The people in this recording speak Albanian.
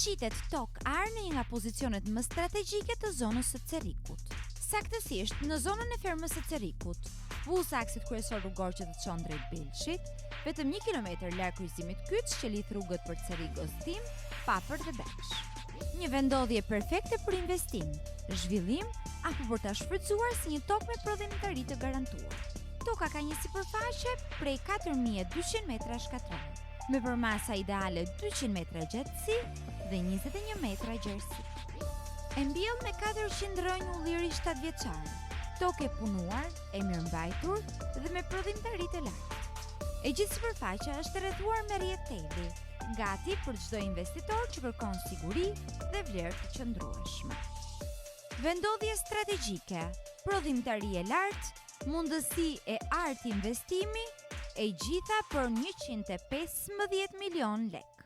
Shitet Tok Ar në një nga pozicionet më strategjike të zonës së Cerrikut. Saktësisht në zonën e fermës së Cerrikut, bus aksit kryesor rrugor që të çon drejt Belshit, vetëm 1 kilometër larg kryqëzimit Kyç që lidh rrugët për Cerrik-Gostim, Papër dhe Beksh. Një vendodhje perfekte për investim, zhvillim apo për ta shfrytzuar si një tokë me prodhimtari të garantuar. Toka ka një sipërfaqe prej 4200 metra shkatror, me përmasa ideale 200 metra gjatësi dhe 21 metra gjerësi. E mbjell me 400 rënj ulliri 7 vjeçar, tokë e punuar, e mirëmbajtur dhe me prodhimtari të lartë. E gjithë sipërfaqja është rrethuar me rrjet teli, gati për çdo investitor që kërkon siguri dhe vlerë të qëndrueshme. Vendodhje strategjike, prodhimtari e lartë, mundësi e artë investimi, e gjitha për 115 milion lek.